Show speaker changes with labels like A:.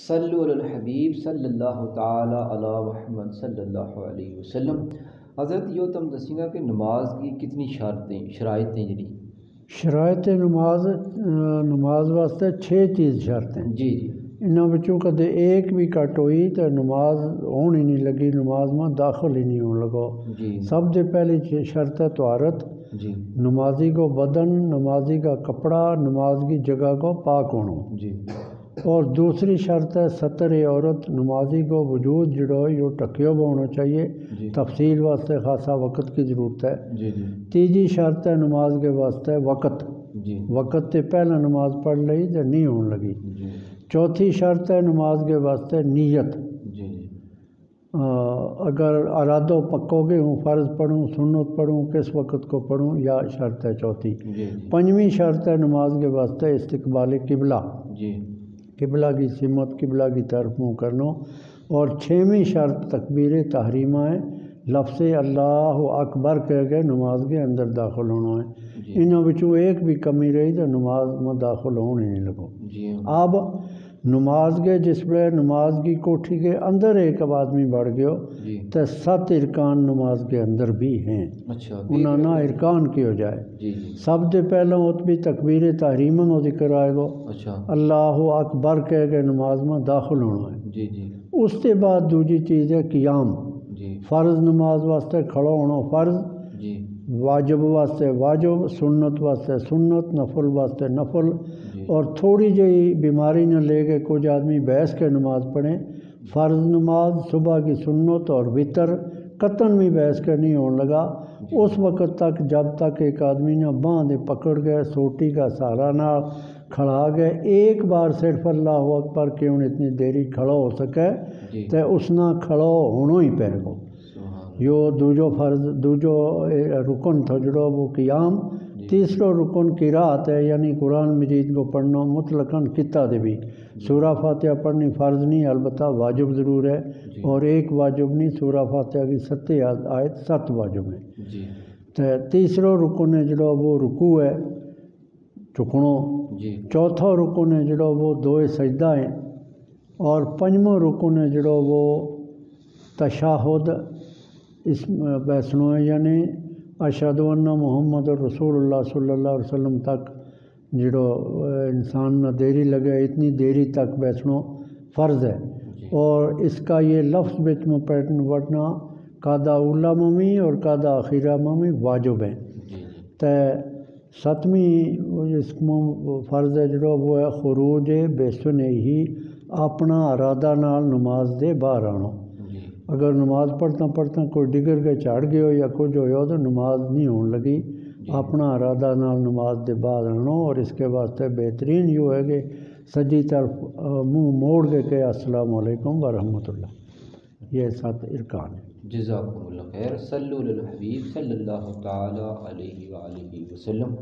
A: صلو علی الحبیب صلی اللہ تعالی علی محمد صلی اللہ علیہ وسلم۔ حضرت یہ تم دسینا کہ نماز کی کتنی شرائطیں جڑی
B: شرائط نماز واسطے 6 چیز شرطیں
A: جی جی
B: انہاں وچوں کدے ایک بھی کٹ ہوئی تو نماز ہون ہی نہیں لگی، نماز میں داخل ہی نہیں ہون لگو۔
A: جی
B: سب سے پہلی شرط ہے طہارت،
A: جی
B: نمازی کو بدن، نمازی کا کپڑا، نماز کی جگہ کو پاک ہونا۔
A: جی
B: اور دوسری شرط ہے ستر عورت، نمازی کو وجود جڑو یہ ٹکیو با ہونا چاہیے،
A: جی
B: تفصیل واسطے خاصا وقت کی ضرورت ہے۔
A: جی جی
B: تیجی شرط ہے نماز کے واسطے وقت،
A: جی
B: وقت تے پہلا نماز پڑھ لئی تو نہیں ہون لگی۔
A: جی
B: چوتھی شرط ہے نماز کے واسطے نیت،
A: جی جی
B: اگر ارادو پکو گے ہوں فرض پڑھوں سنت پڑھوں کس وقت کو پڑھوں، یا شرط ہے چوتھی۔
A: جی
B: پنجویں شرط ہے نماز کے واسطے استقبال قبلہ،
A: جی
B: قبلہ کی سمت، قبلہ کی طرف منہ کرنا۔ اور چھویں شرط تکبیر تحریمہ ہے، لفظ اللہ اکبر کہہ کے نماز کے اندر داخل ہونا ہے۔
A: جی
B: انہوں وچوں ایک بھی کمی رہی تو نماز میں داخل ہونے نہیں لگو۔
A: جی
B: اب نماز کے جس پہ نماز کی کوٹھی کے اندر ایک آدمی بڑھ گیا
A: جی
B: تو 7 ارکان نماز کے اندر بھی ہیں،
A: اچھا
B: انہاں نہ ارکان کی ہو جائے۔
A: جی جی
B: سب سے پہلا ات بھی تکبیر تحریمہ میں ذکر آئے گا،
A: اچھا
B: اللہ اکبر کہہ کے نماز میں داخل ہونا ہے۔
A: جی جی
B: اس کے بعد دوسری چیز ہے قیام،
A: جی
B: فرض نماز واسطے کھڑا ہونا فرض،
A: جی
B: واجب واسطے واجب، سنت واسطے سنت، نفل واسطے نفل۔
A: جی
B: اور تھوڑی جہی بیماری نہ لے کے کچھ آدمی بیٹھ کے نماز پڑھیں، فرض نماز صبح کی سنت اور وطر قطن بھی بیٹھ کے نہیں ہونے لگا اس وقت تک جب تک ایک آدمی نے باندھ پکڑ گئے سوٹی کا سہارا نہ کھڑا گئے، ایک بار صرف اللہ اکبر کیوں اتنی دیری کھڑا ہو سکے
A: جی
B: تو اس نہ کھڑا ہونا ہی پے گو۔ یہ دوجو فرض دوجو رکن تھا جڑو وہ قیام۔ تیسرا رکن قرات ہے، یعنی قرآن مجید کو پڑھنا مطلقاً کتا دے بھی۔ سورہ فاتحہ پڑھنی فرض نہیں البتہ واجب ضرور ہے، اور ایک واجب نہیں، سورہ فاتحہ کی 7 آیت 7 واجب ہیں۔
A: جی
B: تو تیسرا رکن ہے جڑا وہ رکوع ہے، چکڑوں۔
A: جی
B: چوتھا رکن ہے جڑا وہ 2 سجدہ ہیں، اور پنجواں رکن ہے جڑا وہ تشہد اس بیسنو ہے، یعنی اشہد ان محمد رسول اللہ صلی اللہ علیہ وسلم تک جڑو انسان نہ دیری لگے اتنی دیری تک بیسنو فرض ہے۔ اور اس کا یہ لفظ بچ میں پڑھنا قادہ اولا ممی اور قادہ اخیرہ ممی واجب ہیں۔ تو 7ویں اس میں فرض ہے جڑا وہ ہے خروج بسن ہی، اپنا ارادہ نال نماز دے باہر آنا۔ اگر نماز پڑھتا پڑھتا کوئی ڈگر کے چڑھ گئے ہو یا کچھ ہو تو نماز نہیں ہون لگی، اپنا ارادہ نال نماز دے باہر آنا۔ اور اس کے واسطے بہترین یہ ہے کہ سجی طرف منہ موڑ کے کہ السلام علیکم ورحمۃ اللہ۔ یہ 7 ارکان ہیں۔
A: جزاکم اللہ خیر۔ صلو علی الحبیب صلی اللہ تعالی علیہ وآلہ وسلم۔